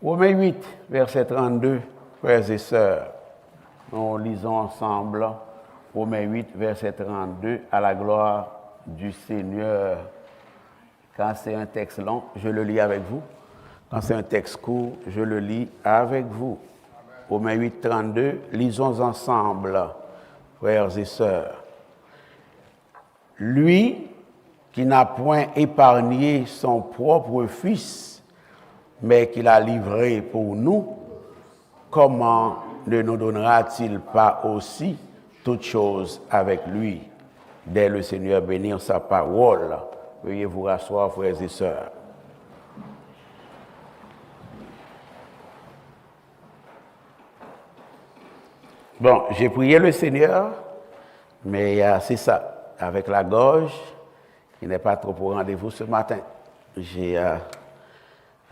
Romains 8, verset 32, frères et sœurs. Nous lisons ensemble Romains 8, verset 32, à la gloire du Seigneur. Quand c'est un texte long, je le lis avec vous. Quand c'est un texte court, je le lis avec vous. Romains 8, 32, lisons ensemble, frères et sœurs. Lui qui n'a point épargné son propre Fils, mais qui l'a livré pour nous, comment ne nous donnera-t-il pas aussi toutes choses avec lui? Dès le Seigneur bénir sa parole. Veuillez vous rasseoir, frères et sœurs. Bon, j'ai prié le Seigneur, mais c'est ça, avec la gorge, il n'est pas trop au rendez-vous ce matin.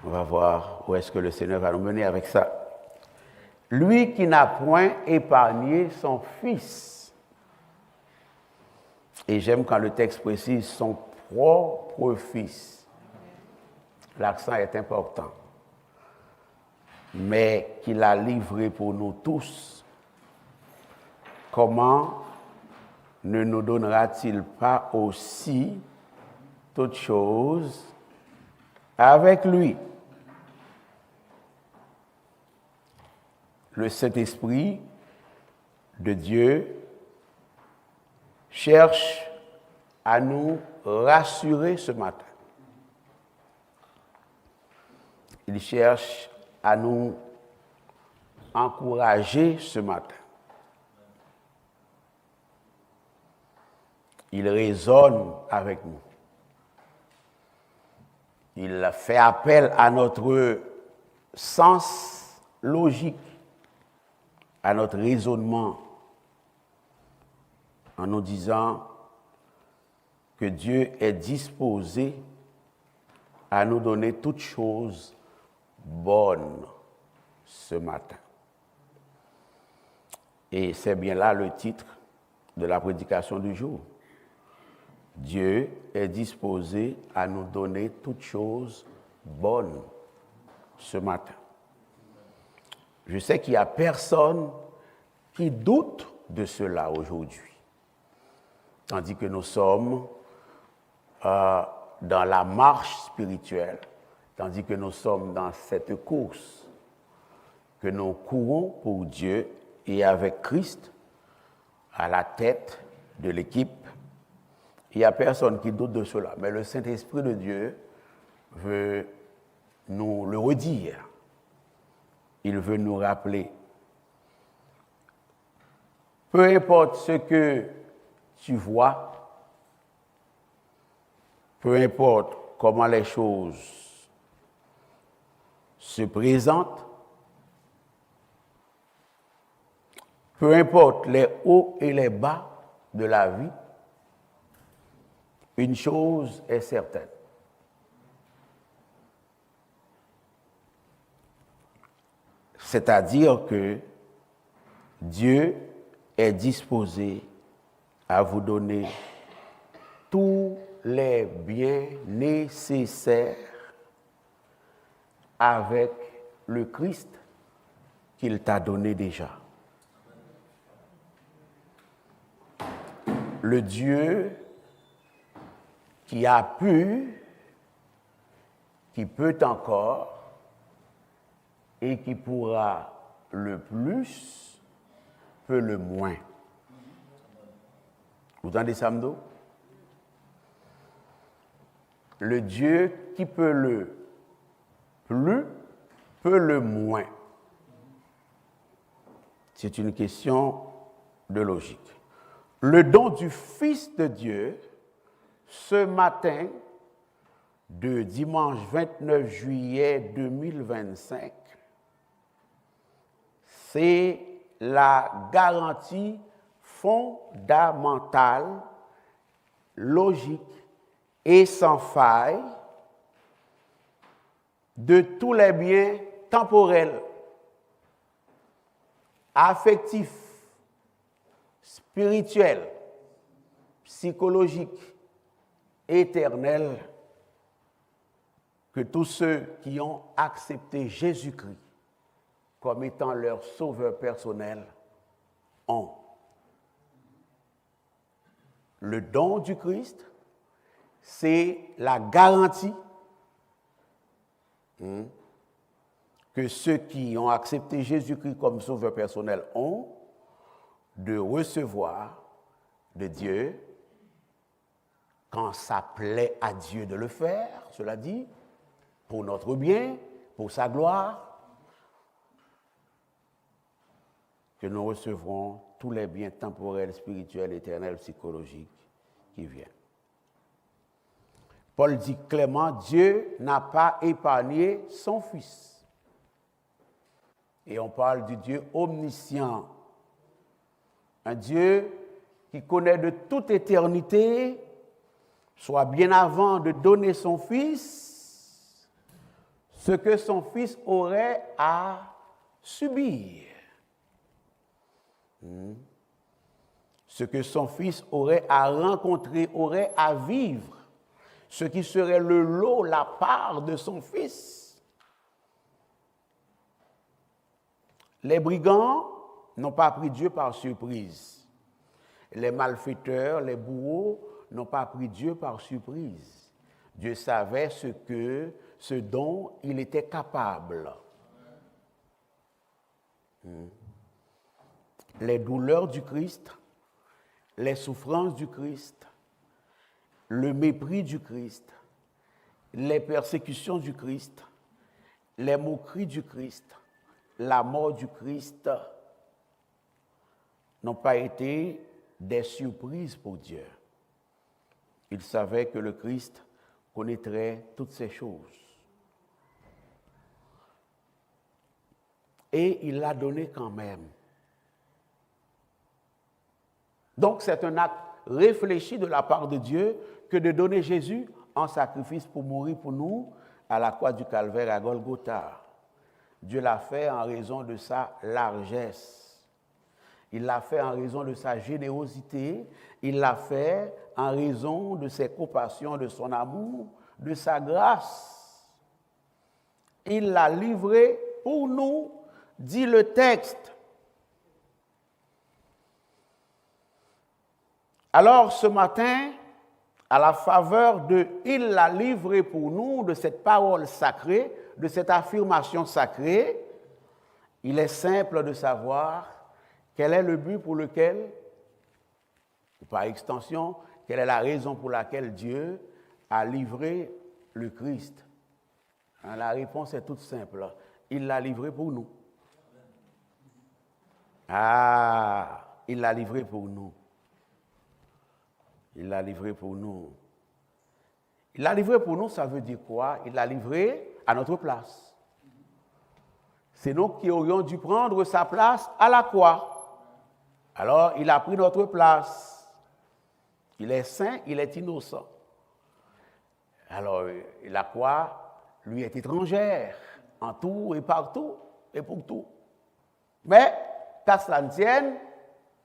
On va voir où est-ce que le Seigneur va nous mener avec ça. Lui qui n'a point épargné son Fils. Et j'aime quand le texte précise son propre Fils. L'accent est important. Mais qu'il a livré pour nous tous. Comment ne nous donnera-t-il pas aussi toutes choses avec lui? Le Saint-Esprit de Dieu cherche à nous rassurer ce matin. Il cherche à nous encourager ce matin. Il raisonne avec nous. Il fait appel à notre sens logique, à notre raisonnement, en nous disant que Dieu est disposé à nous donner toutes choses bonnes ce matin. Et c'est bien là le titre de la prédication du jour. Dieu est disposé à nous donner toutes choses bonnes ce matin. Je sais qu'il n'y a personne qui doute de cela aujourd'hui. Tandis que nous sommes dans la marche spirituelle, tandis que nous sommes dans cette course, que nous courons pour Dieu et avec Christ à la tête de l'équipe. Il n'y a personne qui doute de cela, mais le Saint-Esprit de Dieu veut nous le redire. Il veut nous rappeler. Peu importe ce que tu vois, peu importe comment les choses se présentent, peu importe les hauts et les bas de la vie, une chose est certaine. C'est-à-dire que Dieu est disposé à vous donner tous les biens nécessaires avec le Christ qu'il t'a donné déjà. Le Dieu qui a pu, qui peut encore, et qui pourra le plus, peut le moins. Vous entendez ça, Mdo? Le Dieu qui peut le plus, peut le moins. C'est une question de logique. Le don du Fils de Dieu, ce matin, de dimanche 29 juillet 2025, c'est la garantie fondamentale, logique et sans faille de tous les biens temporels, affectifs, spirituels, psychologiques, éternels que tous ceux qui ont accepté Jésus-Christ comme étant leur sauveur personnel ont. Le don du Christ, c'est la garantie que ceux qui ont accepté Jésus-Christ comme sauveur personnel ont de recevoir de Dieu, quand ça plaît à Dieu de le faire, cela dit, pour notre bien, pour sa gloire, que nous recevrons tous les biens temporels, spirituels, éternels, psychologiques qui viennent. Paul dit clairement, Dieu n'a pas épargné son Fils. Et on parle du Dieu omniscient, un Dieu qui connaît de toute éternité, soit bien avant de donner son Fils, ce que son Fils aurait à subir. Ce que son Fils aurait à rencontrer, aurait à vivre, ce qui serait le lot, la part de son Fils. Les brigands n'ont pas pris Dieu par surprise. Les malfaiteurs, les bourreaux n'ont pas pris Dieu par surprise. Dieu savait ce dont il était capable. Les douleurs du Christ, les souffrances du Christ, le mépris du Christ, les persécutions du Christ, les moqueries du Christ, la mort du Christ n'ont pas été des surprises pour Dieu. Il savait que le Christ connaîtrait toutes ces choses. Et il l'a donné quand même. Donc c'est un acte réfléchi de la part de Dieu que de donner Jésus en sacrifice pour mourir pour nous à la croix du Calvaire à Golgotha. Dieu l'a fait en raison de sa largesse. Il l'a fait en raison de sa générosité. Il l'a fait en raison de ses compassions, de son amour, de sa grâce. Il l'a livré pour nous, dit le texte. Alors ce matin, à la faveur de « il l'a livré pour nous », de cette parole sacrée, de cette affirmation sacrée, il est simple de savoir quel est le but pour lequel, ou par extension, quelle est la raison pour laquelle Dieu a livré le Christ. La réponse est toute simple. Il l'a livré pour nous. Il l'a livré pour nous. Il l'a livré pour nous. Il l'a livré pour nous, ça veut dire quoi? Il l'a livré à notre place. C'est nous qui aurions dû prendre sa place à la croix. Alors, il a pris notre place. Il est saint, il est innocent. Alors, la croix lui est étrangère, en tout et partout et pour tout. Mais, qu'à cela ne tienne,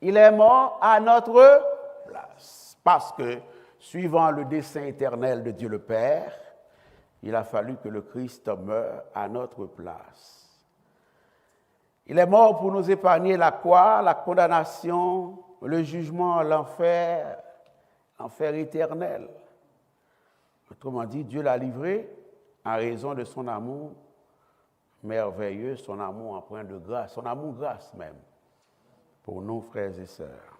il est mort à notre place. Parce que, suivant le dessein éternel de Dieu le Père, il a fallu que le Christ meure à notre place. Il est mort pour nous épargner la croix, la condamnation, le jugement, l'enfer, l'enfer éternel. Autrement dit, Dieu l'a livré en raison de son amour merveilleux, son amour empreint de grâce, son amour grâce même, pour nous, frères et sœurs.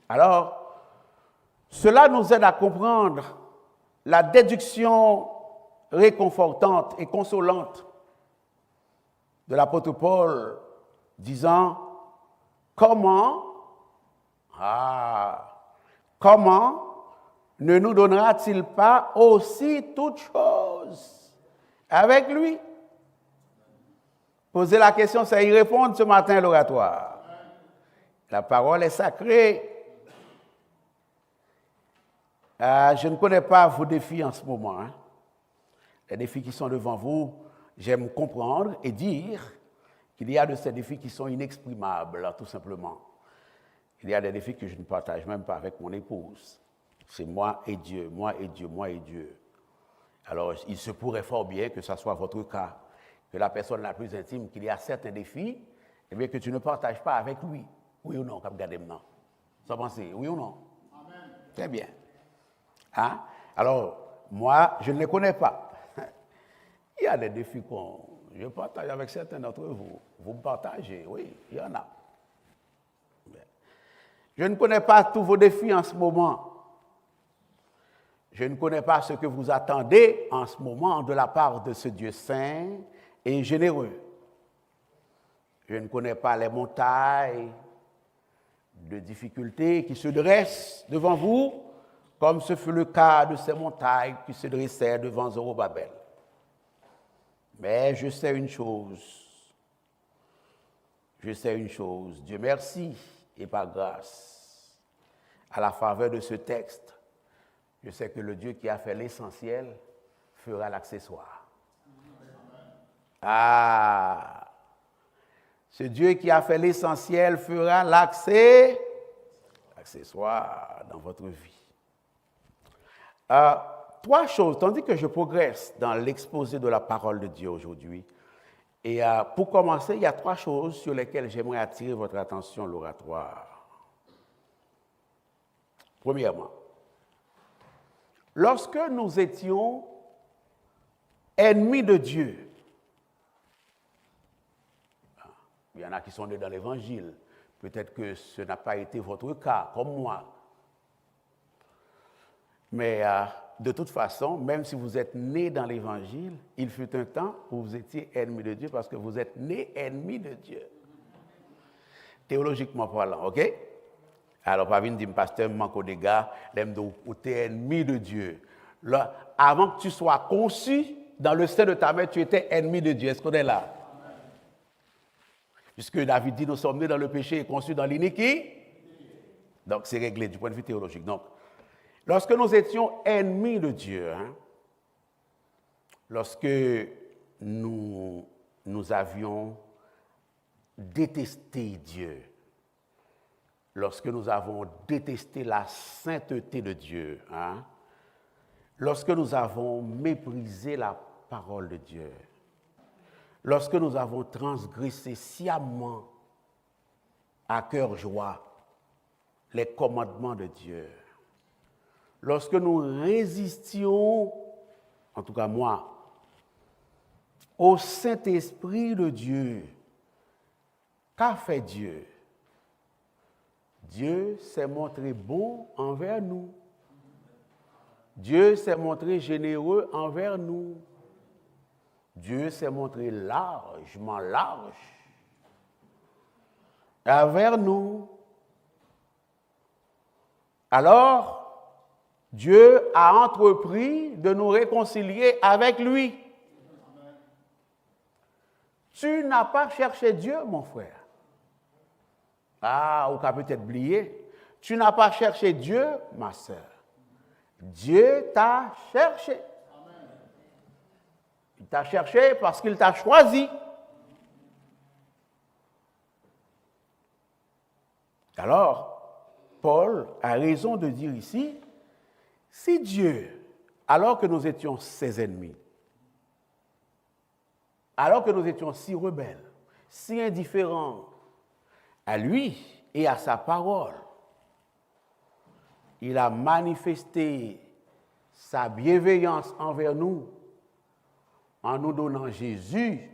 Alors, cela nous aide à comprendre la déduction réconfortante et consolante de l'apôtre Paul, disant comment ne nous donnera-t-il pas aussi toutes choses avec lui? Poser la question, c'est y répondre ce matin à l'oratoire. La parole est sacrée. Je ne connais pas vos défis en ce moment. Les défis qui sont devant vous, j'aime comprendre et dire qu'il y a de ces défis qui sont inexprimables, tout simplement. Il y a des défis que je ne partage même pas avec mon épouse. C'est moi et Dieu, moi et Dieu, moi et Dieu. Alors, il se pourrait fort bien que ce soit votre cas, que la personne la plus intime, qu'il y a certains défis, eh bien, que tu ne partages pas avec lui. Oui ou non, comme regardez maintenant. Sans penser, oui ou non? Amen. Très bien. Hein? Alors, moi, je ne les connais pas. Il y a des défis qu'on... Je partage avec certains d'entre vous. Vous me partagez, oui, il y en a. Je ne connais pas tous vos défis en ce moment. Je ne connais pas ce que vous attendez en ce moment de la part de ce Dieu saint et généreux. Je ne connais pas les montagnes de difficultés qui se dressent devant vous, comme ce fut le cas de ces montagnes qui se dressaient devant Zorobabel. Mais je sais une chose. Je sais une chose. Dieu merci et par grâce, à la faveur de ce texte, je sais que le Dieu qui a fait l'essentiel fera l'accessoire. Ah! Ce Dieu qui a fait l'essentiel fera l'accessoire dans votre vie. Trois choses, tandis que je progresse dans l'exposé de la parole de Dieu aujourd'hui. Et pour commencer, il y a trois choses sur lesquelles j'aimerais attirer votre attention, l'oratoire. Premièrement, lorsque nous étions ennemis de Dieu, il y en a qui sont nés dans l'Évangile, peut-être que ce n'a pas été votre cas, comme moi. Mais de toute façon, même si vous êtes né dans l'Évangile, il fut un temps où vous étiez ennemis de Dieu parce que vous êtes né ennemis de Dieu. Théologiquement parlant, ok? Alors, pas venir dire, pasteur, manque des gars, où tu es ennemi de Dieu. Là, avant que tu sois conçu, dans le sein de ta mère, tu étais ennemi de Dieu. Est-ce qu'on est là? Amen. Puisque David dit, nous sommes nés dans le péché et conçus dans l'iniquité. Donc, c'est réglé du point de vue théologique. Donc, lorsque nous étions ennemis de Dieu, lorsque nous avions détesté Dieu, lorsque nous avons détesté la sainteté de Dieu, lorsque nous avons méprisé la parole de Dieu, lorsque nous avons transgressé sciemment, à cœur joie, les commandements de Dieu, lorsque nous résistions, en tout cas moi, au Saint-Esprit de Dieu, qu'a fait Dieu? Dieu s'est montré bon envers nous. Dieu s'est montré généreux envers nous. Dieu s'est montré largement large envers nous. Alors, Dieu a entrepris de nous réconcilier avec lui. Tu n'as pas cherché Dieu, mon frère. Ah, ou qu'a peut-être oublié. Tu n'as pas cherché Dieu, ma sœur. Dieu t'a cherché. Amen. Il t'a cherché parce qu'il t'a choisi. Alors, Paul a raison de dire ici, si Dieu, alors que nous étions ses ennemis, alors que nous étions si rebelles, si indifférents à lui et à sa parole, il a manifesté sa bienveillance envers nous en nous donnant Jésus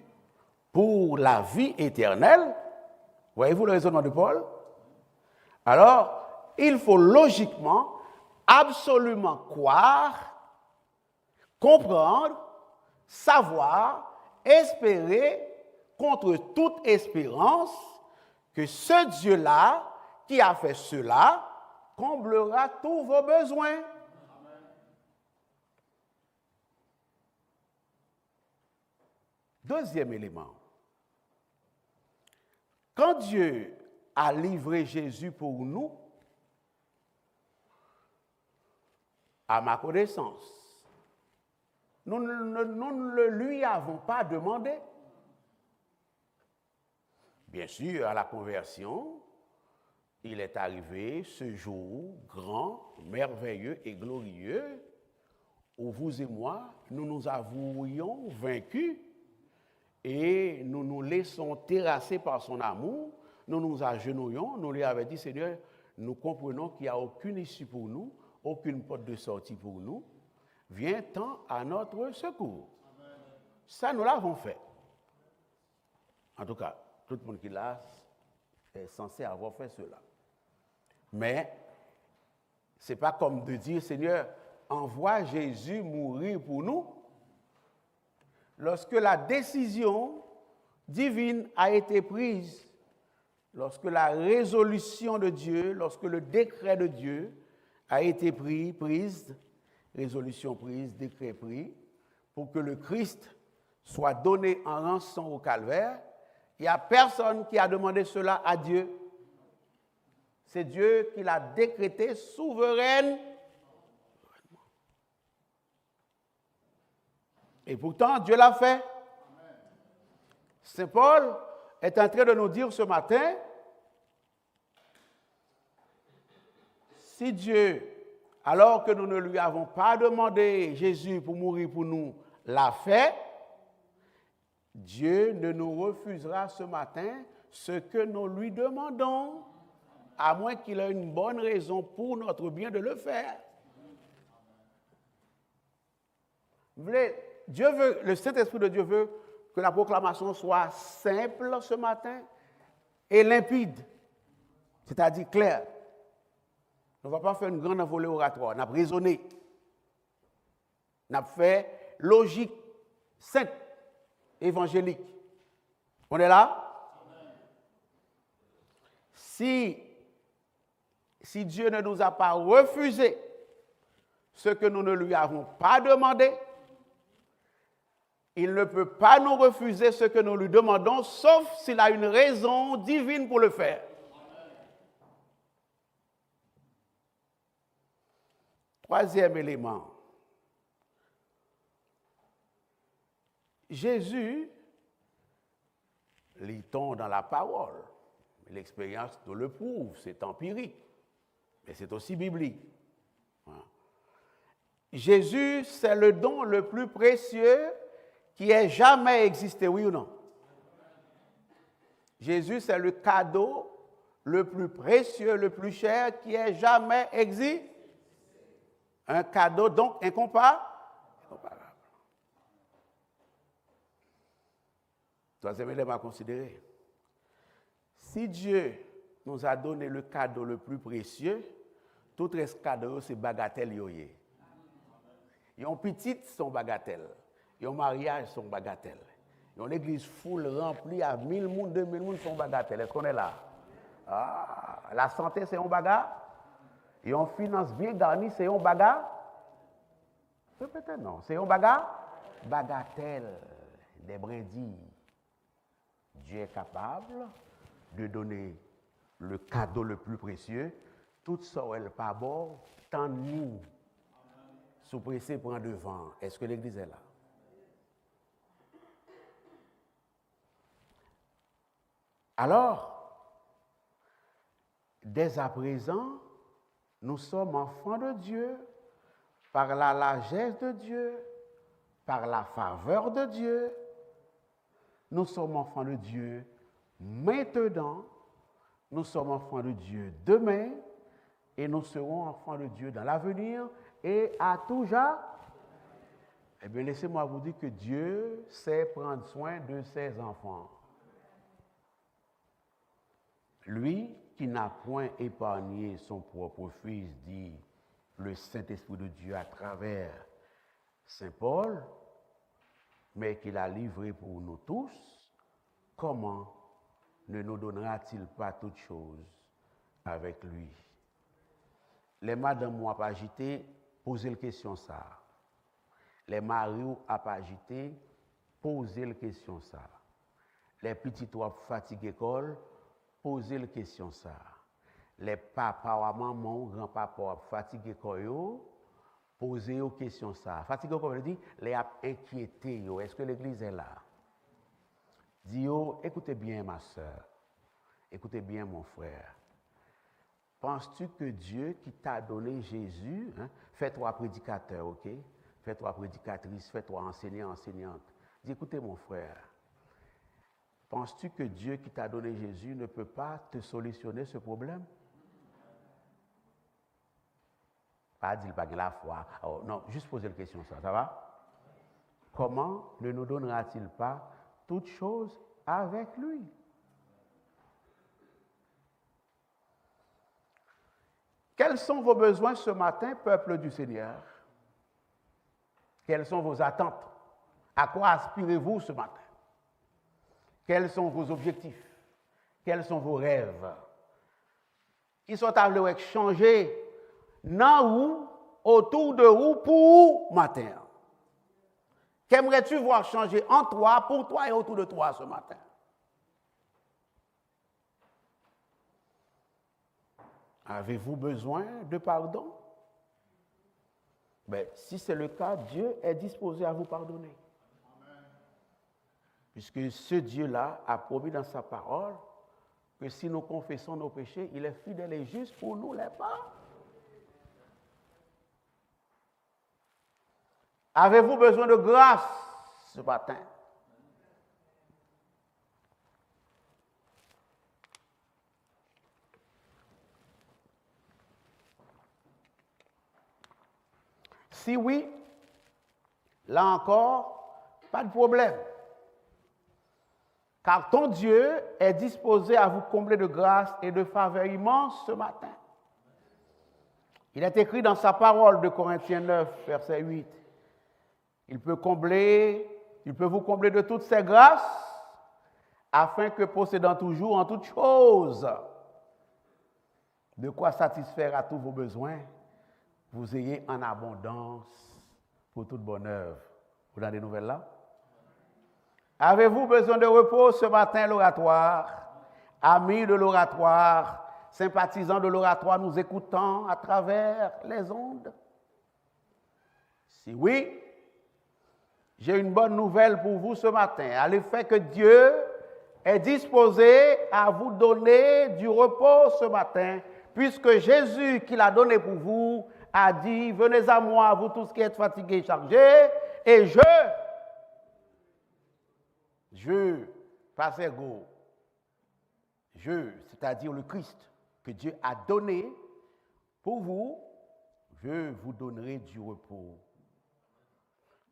pour la vie éternelle. Voyez-vous le raisonnement de Paul? Alors, il faut logiquement, absolument croire, comprendre, savoir, espérer contre toute espérance que ce Dieu-là, qui a fait cela, comblera tous vos besoins. Amen. Deuxième élément. Quand Dieu a livré Jésus pour nous, à ma connaissance, nous ne lui avons pas demandé. Bien sûr, à la conversion, il est arrivé ce jour grand, merveilleux et glorieux où vous et moi, nous nous avouions vaincus et nous nous laissons terrasser par son amour, nous nous agenouillons, nous lui avons dit, Seigneur, nous comprenons qu'il n'y a aucune issue pour nous, aucune porte de sortie pour nous, viens-t'en à notre secours. Amen. Ça, nous l'avons fait. En tout cas, tout le monde qui l'a est censé avoir fait cela. Mais, ce n'est pas comme de dire, Seigneur, envoie Jésus mourir pour nous. Lorsque la décision divine a été prise, lorsque la résolution de Dieu, lorsque le décret de Dieu a été prise, résolution prise, décret pris, pour que le Christ soit donné en rançon au calvaire, il n'y a personne qui a demandé cela à Dieu. C'est Dieu qui l'a décrété souveraine. Et pourtant, Dieu l'a fait. Saint Paul est en train de nous dire ce matin, si Dieu, alors que nous ne lui avons pas demandé Jésus pour mourir pour nous, l'a fait, Dieu ne nous refusera ce matin ce que nous lui demandons, à moins qu'il ait une bonne raison pour notre bien de le faire. Vous voulez, Dieu veut, le Saint-Esprit de Dieu veut que la proclamation soit simple ce matin et limpide, c'est-à-dire claire. On ne va pas faire une grande envolée oratoire, on a raisonné, on a fait logique, sainte, évangélique. On est là? Si Dieu ne nous a pas refusé ce que nous ne lui avons pas demandé, il ne peut pas nous refuser ce que nous lui demandons, sauf s'il a une raison divine pour le faire. Troisième élément. Jésus, lit-on dans la parole, l'expérience nous le prouve, c'est empirique, mais c'est aussi biblique. Jésus, c'est le don le plus précieux qui ait jamais existé, oui ou non? Jésus, c'est le cadeau le plus précieux, le plus cher qui ait jamais existé. Un cadeau donc incomparable. Troisième élément à considérer. Si Dieu nous a donné le cadeau le plus précieux, tout reste cadeau, c'est bagatelle. Ils ont petite, son bagatelle. Ils ont mariage, son bagatelle. Ils ont l'église full remplie à 1000 personnes, 2000 personnes, son bagatelle. Est-ce qu'on est là? Ah, la santé, c'est un bagat. Ils ont finance bien garnie, c'est un bagat. Peut-être non, c'est un bagat. Bagatelle, des brindilles. Dieu est capable de donner le cadeau le plus précieux, tout ça, elle pas bon, tant nous, sous pressé prend devant. Est-ce que l'église est là? Alors, dès à présent, nous sommes enfants de Dieu, par la largesse de Dieu, par la faveur de Dieu. Nous sommes enfants de Dieu maintenant, nous sommes enfants de Dieu demain, et nous serons enfants de Dieu dans l'avenir et à tout jamais. Eh bien, laissez-moi vous dire que Dieu sait prendre soin de ses enfants. Lui qui n'a point épargné son propre Fils, dit le Saint-Esprit de Dieu à travers Saint Paul, mais qu'il a livré pour nous tous, comment ne nous donnera-t-il pas toutes choses avec lui? Les madames m'ont pas agité, posez la question ça. Les maris ont pas agité, posez la question ça. Les petits ont fatigué l'école, posez la question ça. Les papas ou maman, grand-papa ont fatigué l'école, posez la question ça. Fatigué, comme je dis, les a inquiétés. Est-ce que l'église est là? Dis, écoutez bien ma soeur, écoutez bien mon frère. Penses-tu que Dieu qui t'a donné Jésus, fais-toi prédicateur, ok? fais-toi prédicatrice, fais-toi enseignant, enseignante. Dis, écoutez mon frère, penses-tu que Dieu qui t'a donné Jésus ne peut pas te solutionner ce problème? Pas dire pas de la foi. Oh, non, juste poser la question, ça va? Comment ne nous donnera-t-il pas toutes choses avec lui? Quels sont vos besoins ce matin, peuple du Seigneur? Quelles sont vos attentes? À quoi aspirez-vous ce matin? Quels sont vos objectifs? Quels sont vos rêves? Ils sont appelés à changer dans où, autour de où, pour où matin? Qu'aimerais-tu voir changer en toi, pour toi et autour de toi ce matin? Avez-vous besoin de pardon? Ben, si c'est le cas, Dieu est disposé à vous pardonner. Amen. Puisque ce Dieu-là a promis dans sa parole que si nous confessons nos péchés, il est fidèle et juste pour nous les pardonner. Avez-vous besoin de grâce ce matin? Si oui, là encore, pas de problème. Car ton Dieu est disposé à vous combler de grâce et de faveur immense ce matin. Il est écrit dans sa parole de Corinthiens 9, verset 8. Il peut vous combler de toutes ses grâces, afin que possédant toujours en toutes choses, de quoi satisfaire à tous vos besoins, vous ayez en abondance pour toute bonne œuvre. Vous avez des nouvelles là? Avez-vous besoin de repos ce matin, l'oratoire? Amis de l'oratoire, sympathisants de l'oratoire, nous écoutons à travers les ondes? Si oui, j'ai une bonne nouvelle pour vous ce matin, à l'effet que Dieu est disposé à vous donner du repos ce matin, puisque Jésus qui l'a donné pour vous a dit, venez à moi, vous tous qui êtes fatigués et chargés, et pas ego, c'est-à-dire le Christ, que Dieu a donné pour vous, je vous donnerai du repos.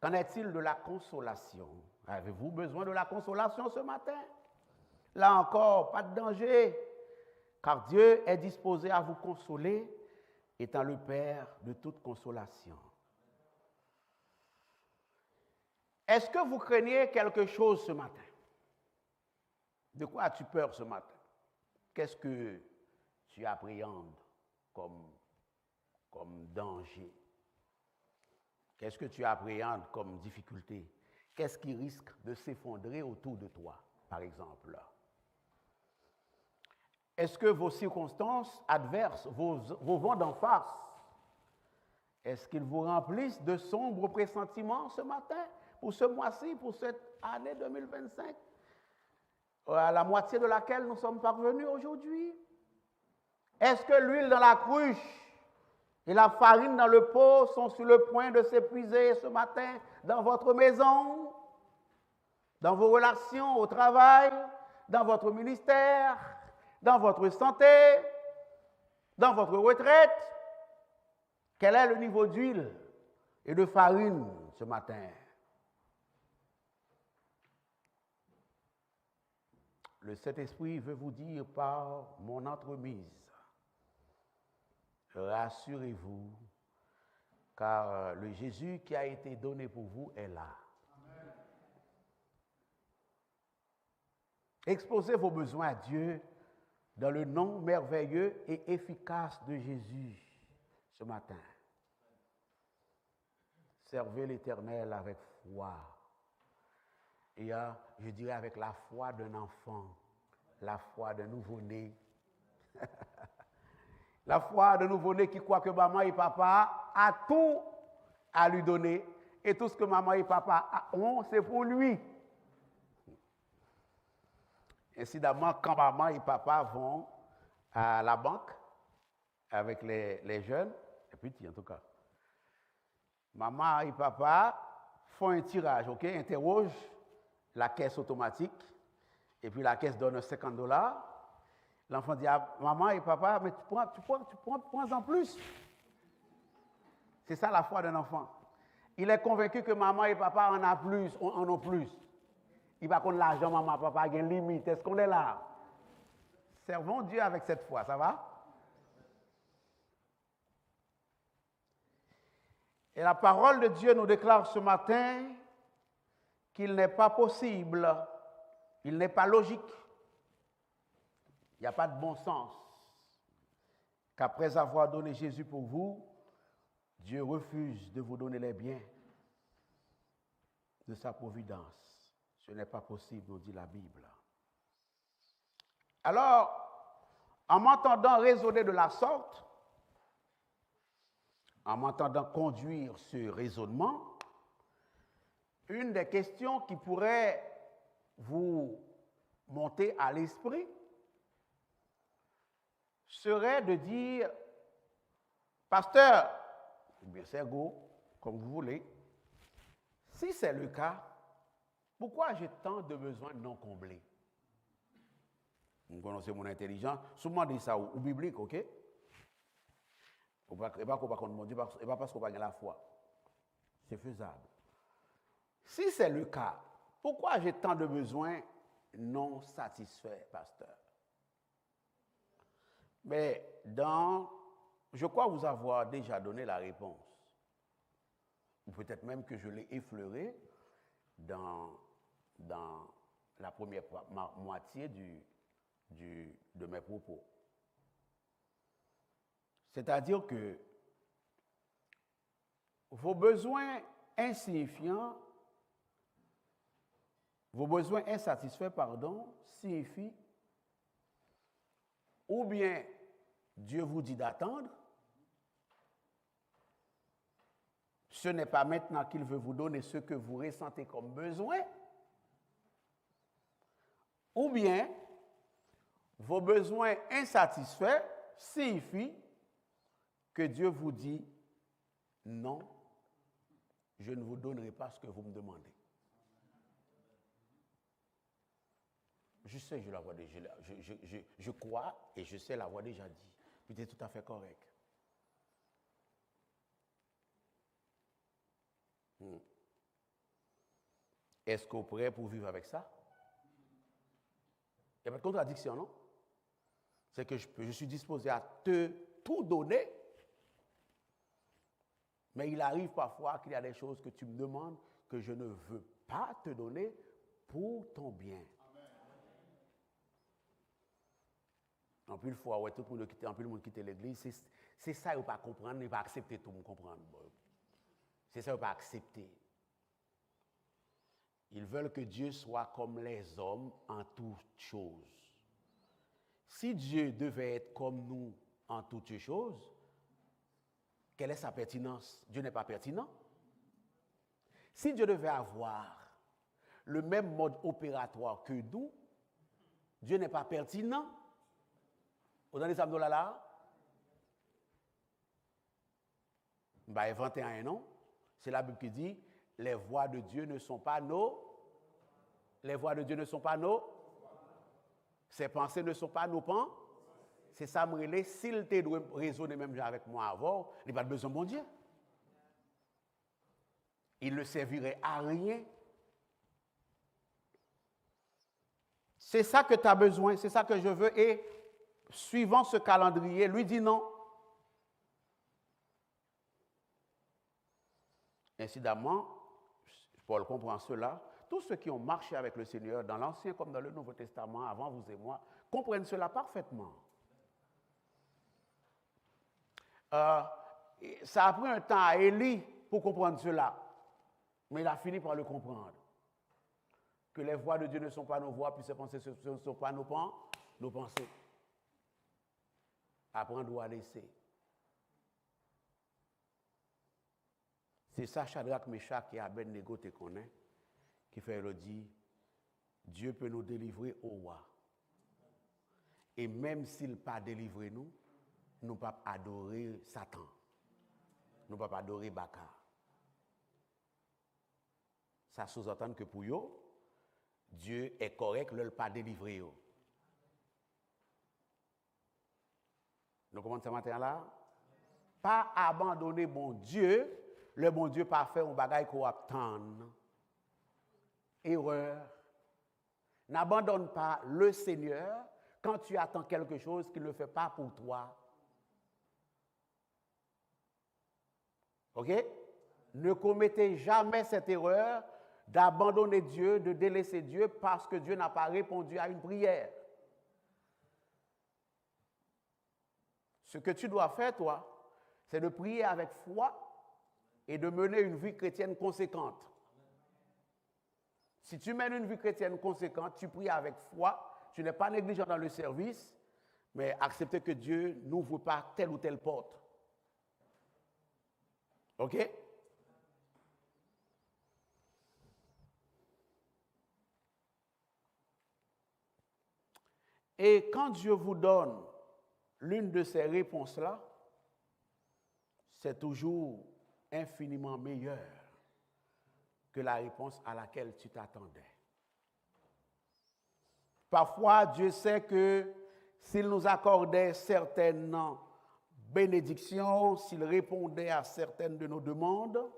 Qu'en est-il de la consolation? Avez-vous besoin de la consolation ce matin? Là encore, pas de danger, car Dieu est disposé à vous consoler, étant le Père de toute consolation. Est-ce que vous craignez quelque chose ce matin? De quoi as-tu peur ce matin? Qu'est-ce que tu appréhendes comme danger? Qu'est-ce que tu appréhendes comme difficulté? Qu'est-ce qui risque de s'effondrer autour de toi, par exemple? Est-ce que vos circonstances adverses, vos vents d'en face, est-ce qu'ils vous remplissent de sombres pressentiments ce matin, pour ce mois-ci, pour cette année 2025, à la moitié de laquelle nous sommes parvenus aujourd'hui? Est-ce que l'huile dans la cruche et la farine dans le pot sont sur le point de s'épuiser ce matin dans votre maison, dans vos relations au travail, dans votre ministère, dans votre santé, dans votre retraite? Quel est le niveau d'huile et de farine ce matin? Le Saint-Esprit veut vous dire par mon entremise, rassurez-vous, car le Jésus qui a été donné pour vous est là. Amen. Exposez vos besoins à Dieu dans le nom merveilleux et efficace de Jésus ce matin. Servez l'Éternel avec foi. Et je dirais avec la foi d'un enfant, la foi d'un nouveau-né. La foi d'un nouveau-né qui croit que maman et papa a tout à lui donner. Et tout ce que maman et papa ont, c'est pour lui. Incidemment, quand maman et papa vont à la banque avec les jeunes, les petits en tout cas, Maman et papa font un tirage, ok? Interrogent la caisse automatique. Et puis la caisse donne $50. L'enfant dit à maman et papa, mais prends en plus. C'est ça la foi d'un enfant. Il est convaincu que maman et papa en ont plus. Il va contre l'argent, maman et papa, il y a une limite. Est-ce qu'on est là? Servons Dieu avec cette foi, ça va? Et la parole de Dieu nous déclare ce matin qu'il n'est pas possible, il n'est pas logique, il n'y a pas de bon sens qu'après avoir donné Jésus pour vous, Dieu refuse de vous donner les biens de sa providence. Ce n'est pas possible, nous dit la Bible. Alors, en m'entendant raisonner de la sorte, en m'entendant conduire ce raisonnement, une des questions qui pourrait vous monter à l'esprit serait de dire, pasteur, ou bien Sergo, comme vous voulez, si c'est le cas, pourquoi j'ai tant de besoins non comblés? Vous connaissez mon intelligence, souvent dit ça au biblique, ok? Et pas qu'on va contre mon Dieu, et pas parce qu'on va gagner la foi. C'est faisable. Si c'est le cas, pourquoi j'ai tant de besoins non satisfaits, pasteur? Mais je crois vous avoir déjà donné la réponse. Ou peut-être même que je l'ai effleuré dans la première moitié de mes propos. C'est-à-dire que vos besoins insignifiants, vos besoins insatisfaits, signifient ou bien Dieu vous dit d'attendre, ce n'est pas maintenant qu'il veut vous donner ce que vous ressentez comme besoin, ou bien vos besoins insatisfaits signifient que Dieu vous dit non, je ne vous donnerai pas ce que vous me demandez. Je sais, je crois et je sais l'avoir déjà dit. Puis c'est tout à fait correct. Est-ce qu'on est prêt pour vivre avec ça? Il n'y a pas de contradiction, non? C'est que je suis disposé à te tout donner, mais il arrive parfois qu'il y a des choses que tu me demandes que je ne veux pas te donner pour ton bien. En plus, fois, ouais, tout le monde quitte l'église, c'est ça, il ne pas comprendre, il ne pas accepter tout le monde comprendre. C'est ça, il ne pas accepter. Ils veulent que Dieu soit comme les hommes en toutes choses. Si Dieu devait être comme nous en toutes choses, quelle est sa pertinence? Dieu n'est pas pertinent. Si Dieu devait avoir le même mode opératoire que nous, Dieu n'est pas pertinent. Vous entendez ça, là? Bah, inventer un nom. C'est la Bible qui dit les voies de Dieu ne sont pas nos. Les voies de Dieu ne sont pas nos. Ses pensées ne sont pas nos pensées. C'est ça, me s'il te doit raisonner même avec moi avant, il n'a pas besoin de mon Dieu. Il ne servirait à rien. C'est ça que tu as besoin, c'est ça que je veux. Et suivant ce calendrier, lui dit non. Incidemment, Paul comprend cela. Tous ceux qui ont marché avec le Seigneur dans l'Ancien comme dans le Nouveau Testament, avant vous et moi, comprennent cela parfaitement. Ça a pris un temps à Élie pour comprendre cela, mais il a fini par le comprendre. Que les voies de Dieu ne sont pas nos voies, puis ses pensées ne sont pas nos pensées. Apprendre ou à laisser. C'est ça, Shadrach, Meshach et Abednego te connaît, qui fait le dire, Dieu peut nous délivrer au roi. Et même s'il n'a pas délivré nous ne pouvons pas adorer Satan. Nous ne pouvons pas adorer Baka. ça sous-entend que pour eux, Dieu est correct, ne pas délivrer. Nous comprenons ce matin-là? Pas abandonner bon Dieu, le bon Dieu pas faire un bagage qu'on attend. Erreur. N'abandonne pas le Seigneur quand tu attends quelque chose qu'il ne fait pas pour toi. OK? Ne commettez jamais cette erreur d'abandonner Dieu, de délaisser Dieu parce que Dieu n'a pas répondu à une prière. Ce que tu dois faire, toi, c'est de prier avec foi et de mener une vie chrétienne conséquente. Si tu mènes une vie chrétienne conséquente, tu pries avec foi, tu n'es pas négligent dans le service, mais accepter que Dieu n'ouvre pas telle ou telle porte. OK? Et quand Dieu vous donne l'une de ces réponses-là, c'est toujours infiniment meilleur que la réponse à laquelle tu t'attendais. Parfois, Dieu sait que s'il nous accordait certaines bénédictions, s'il répondait à certaines de nos demandes,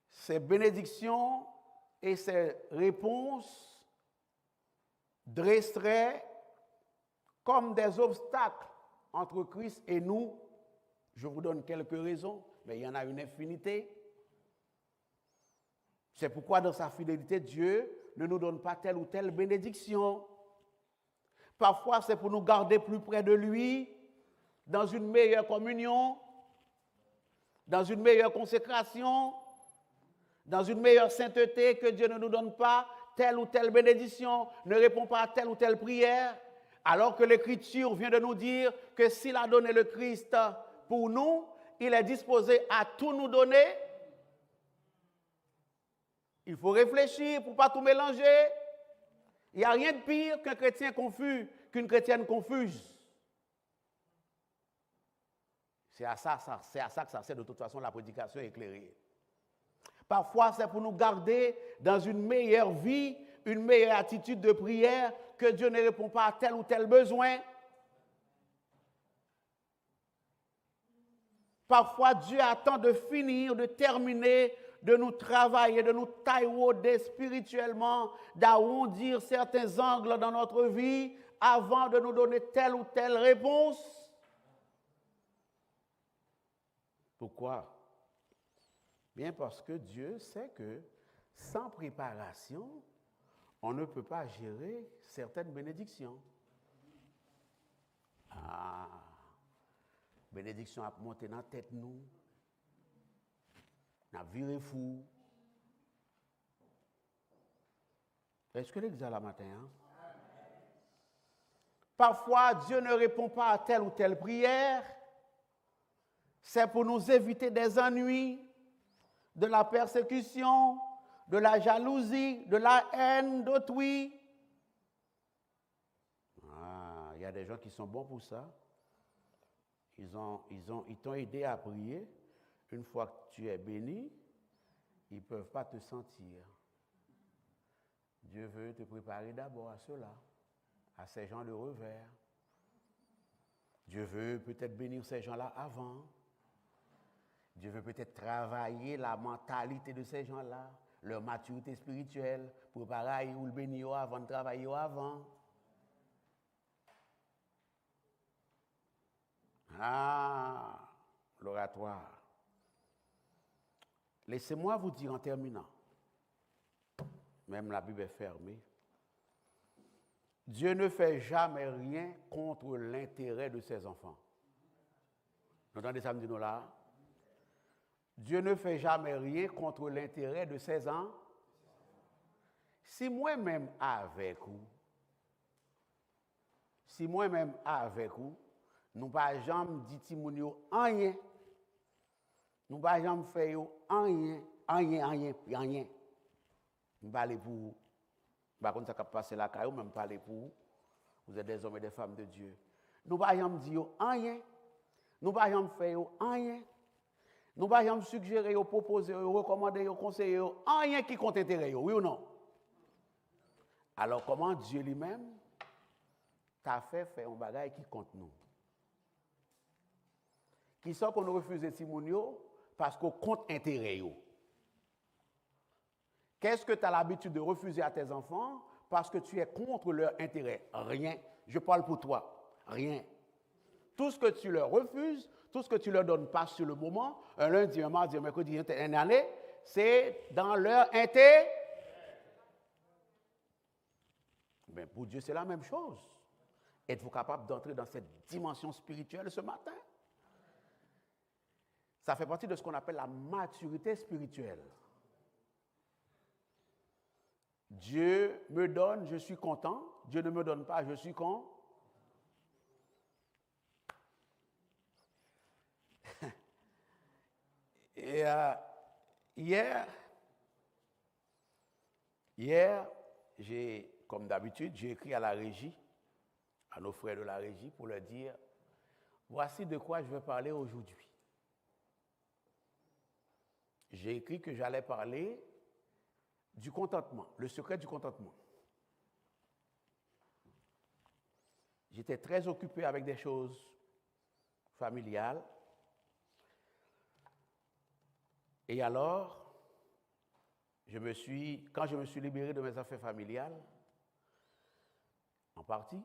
ces bénédictions et ces réponses dresseraient comme des obstacles entre Christ et nous. Je vous donne quelques raisons, mais il y en a une infinité. C'est pourquoi dans sa fidélité, Dieu ne nous donne pas telle ou telle bénédiction. Parfois, c'est pour nous garder plus près de lui, dans une meilleure communion, dans une meilleure consécration, dans une meilleure sainteté, que Dieu ne nous donne pas telle ou telle bénédiction, ne répond pas à telle ou telle prière, alors que l'Écriture vient de nous dire que s'il a donné le Christ pour nous, il est disposé à tout nous donner. Il faut réfléchir pour ne pas tout mélanger. Il n'y a rien de pire qu'un chrétien confus, qu'une chrétienne confuse. C'est à ça que ça sert de toute façon la prédication éclairée. Parfois, c'est pour nous garder dans une meilleure vie, une meilleure attitude de prière, que Dieu ne répond pas à tel ou tel besoin. Parfois, Dieu attend de finir, de terminer, de nous travailler, de nous tailler spirituellement, d'arrondir certains angles dans notre vie avant de nous donner telle ou telle réponse. Pourquoi? Bien parce que Dieu sait que sans préparation, on ne peut pas gérer certaines bénédictions. Bénédiction a monté dans la tête nous. On a viré fou. Est-ce que l'examen la matin? Hein? Parfois, Dieu ne répond pas à telle ou telle prière. C'est pour nous éviter des ennuis, de la persécution, de la jalousie, de la haine d'autrui. Il y a des gens qui sont bons pour ça. Ils t'ont aidé à prier. Une fois que tu es béni, ils ne peuvent pas te sentir. Dieu veut te préparer d'abord à cela, à ces gens de revers. Dieu veut peut-être bénir ces gens-là avant. Dieu veut peut-être travailler la mentalité de ces gens-là, leur maturité spirituelle, pour préparer ou le bénir avant de travailler avant. L'oratoire. Laissez-moi vous dire en terminant, même la Bible est fermée, Dieu ne fait jamais rien contre l'intérêt de ses enfants. Vous entendez ça me dit nous là? Dieu ne fait jamais rien contre l'intérêt de ses enfants. Si moi-même avec vous, nous ne pas jamais dit Timounio rien. Nous ne pas jamais faire rien. Nous parler pour vous. Par contre, ça va passer la caillou, même parler pour vous. Vous êtes des hommes et des femmes de Dieu. Nous ne pas jamais dire rien. Nous ne pas jamais faire rien. Nous ne pouvons pas suggérer, proposer, recommander, conseiller, rien qui compte intérêt, oui ou non? Alors comment Dieu lui-même t'a fait faire un bagage qui compte nous? Qui sont qu'on refuse Timonio parce qu'on compte intérêt. Qu'est-ce que tu as l'habitude de refuser à tes enfants parce que tu es contre leur intérêt? Rien. Je parle pour toi. Rien. Tout ce que tu leur refuses, tout ce que tu leur donnes pas sur le moment, un lundi, un mardi, un mercredi, une année, c'est dans leur intérêt. Mais pour Dieu, c'est la même chose. Êtes-vous capable d'entrer dans cette dimension spirituelle ce matin? Ça fait partie de ce qu'on appelle la maturité spirituelle. Dieu me donne, je suis content. Dieu ne me donne pas, je suis content. Et hier, comme d'habitude, j'ai écrit à la régie, à nos frères de la régie, pour leur dire, voici de quoi je vais parler aujourd'hui. J'ai écrit que j'allais parler du contentement, le secret du contentement. J'étais très occupé avec des choses familiales. Et alors, quand je me suis libéré de mes affaires familiales, en partie,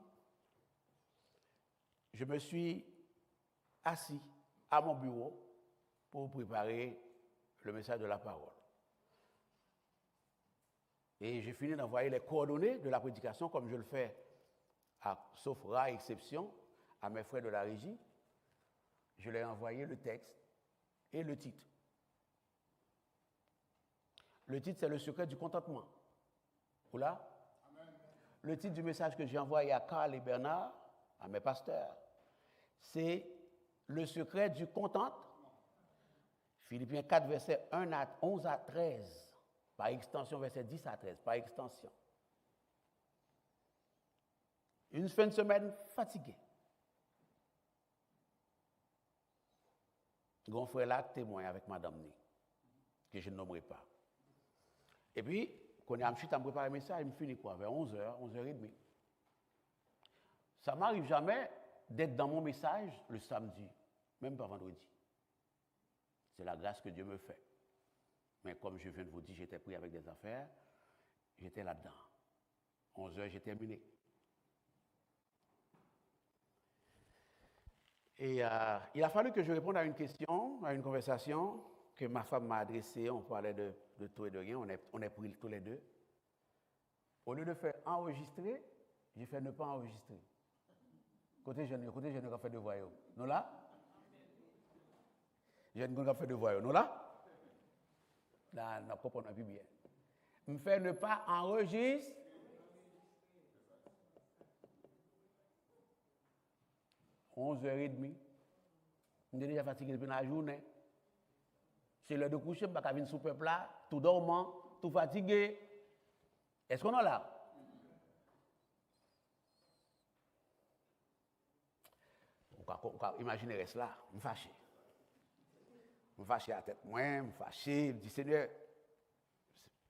je me suis assis à mon bureau pour préparer le message de la parole. Et j'ai fini d'envoyer les coordonnées de la prédication, comme je le fais, sauf rare exception, à mes frères de la régie. Je leur ai envoyé le texte et le titre. Le titre, c'est le secret du contentement. Vous là? Amen. Le titre du message que j'ai envoyé à Carl et Bernard, à mes pasteurs, c'est le secret du contentement. Philippiens 4, versets 11 à 13. Par extension, verset 10 à 13. Par extension. Une fin de semaine fatiguée. Grand frère là, témoin avec Madame Né, que je ne nommerai pas. Et puis, quand je suis préparé le message, il me finit quoi? Vers 11h, 11h30. Ça ne m'arrive jamais d'être dans mon message le samedi, même pas vendredi. C'est la grâce que Dieu me fait. Mais comme je viens de vous dire, j'étais pris avec des affaires, j'étais là-dedans. 11h, j'ai terminé. Et il a fallu que je réponde à une question, à une conversation que ma femme m'a adressée. On parlait de tout et de rien, on est pris tous les deux. Au lieu de faire enregistrer, j'ai fait ne pas enregistrer. Côté jeune, on a fait de voyous. Nous là? Jeune, on a fait de voyous. Nous là? Là, on comprend plus bien. Me fait ne pas enregistrer. 11h30. Je suis déjà fatigué depuis la journée. C'est l'heure de coucher, je ne vais pas venir sous peuple là, tout dormant, tout fatigué. Est-ce qu'on est là? On peut imaginer cela, je me fâche. Je me fâche à la tête, moi, je me fâche, je me dis, Seigneur,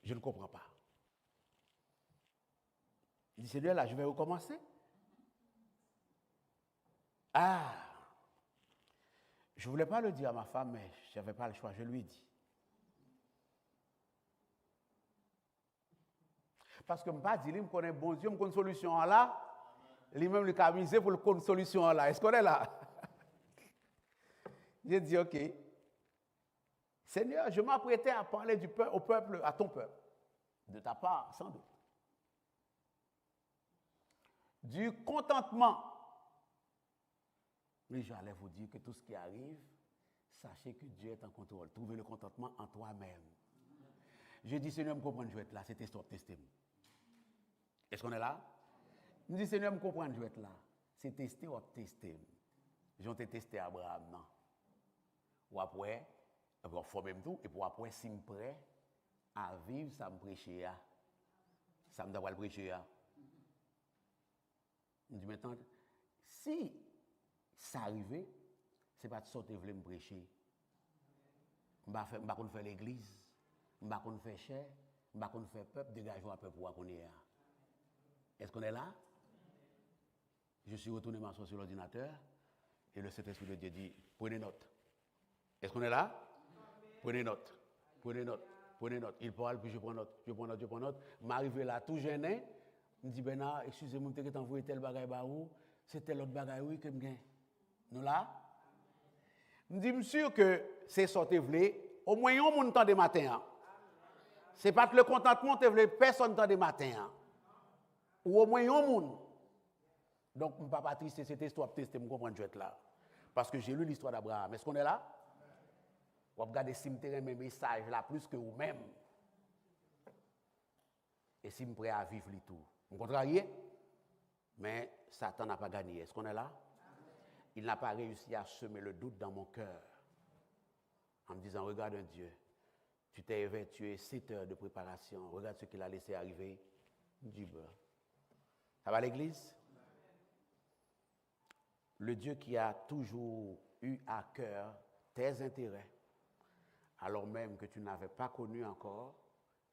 je ne comprends pas. Je dis, Seigneur, là, je vais recommencer. Ah! Je ne voulais pas le dire à ma femme, mais je n'avais pas le choix, je lui ai dit. Parce que je ne pas dire, je connais bon Dieu, je connais une solution là. Lui-même, il a misé pour une solution là. Est-ce qu'on est là? J'ai dit, OK. Seigneur, je m'apprêtais à parler au peuple, à ton peuple. De ta part, sans doute. Du contentement. Mais j'allais vous dire que tout ce qui arrive, sachez que Dieu est en contrôle. Trouvez le contentement en toi-même. Je dis, Seigneur, me comprendre, je vais être là. C'est tester, tester. Est-ce qu'on est là? Je dis, Seigneur, me comprendre, je vais être là. C'est tester ou tester. J'ai testé Abraham, non. Ou après, on fait même tout, et pour après, si je suis prêt à vivre, ça me prêcher. Ça me doit le prêcher. Je dis maintenant, si ça arrivait, ce n'est pas de sorte que vous voulez me prêcher. Je ne vais pas faire l'église, je ne vais pas faire chair, je ne vais pas faire peuple, dégageons un peu pour qu'on est là. Est-ce qu'on est là? Je suis retourné m'asseoir sur l'ordinateur et le Saint-Esprit de Dieu dit, prenez note. Est-ce qu'on est là? Prenez note, prenez note, prenez note. Il parle, puis je prends note, je prends note, je prends note. M'arrive là, tout gêné, je me dis, Bernard, excusez-moi, je t'ai envoyé tel bagaille par où, c'est tel autre bagaille, oui, que je gagne. Nous là? Je me dis, monsieur, que c'est sorti vlé, au moins on monte des matins. Ce n'est pas que le contentement te vlé, personne temps des matins. Ou au moins on monte. Donc, je ne suis pas triste, cette histoire, je comprends que là. Parce que j'ai lu l'histoire d'Abraham. Est-ce qu'on est là? Vous regardez si je mes messages là plus que vous-même. Et si je suis prêt à vivre les tout. Vous contrariez? Mais Satan n'a pas gagné. Est-ce qu'on est là? Il n'a pas réussi à semer le doute dans mon cœur. En me disant, regarde un Dieu, tu t'es évertué 7 heures de préparation. Regarde ce qu'il a laissé arriver. Du beurre. Ça va l'église? Le Dieu qui a toujours eu à cœur tes intérêts, alors même que tu n'avais pas connu encore,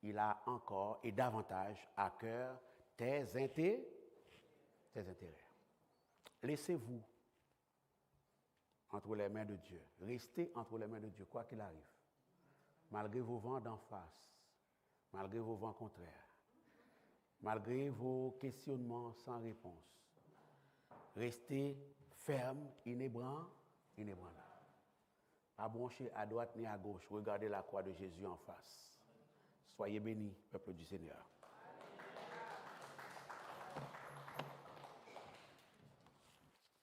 il a encore et davantage à cœur tes intérêts. Laissez-vous entre les mains de Dieu. Restez entre les mains de Dieu, quoi qu'il arrive. Malgré vos vents d'en face, malgré vos vents contraires, malgré vos questionnements sans réponse. Restez ferme, inébranlable. Pas branché à droite ni à gauche. Regardez la croix de Jésus en face. Soyez bénis, peuple du Seigneur.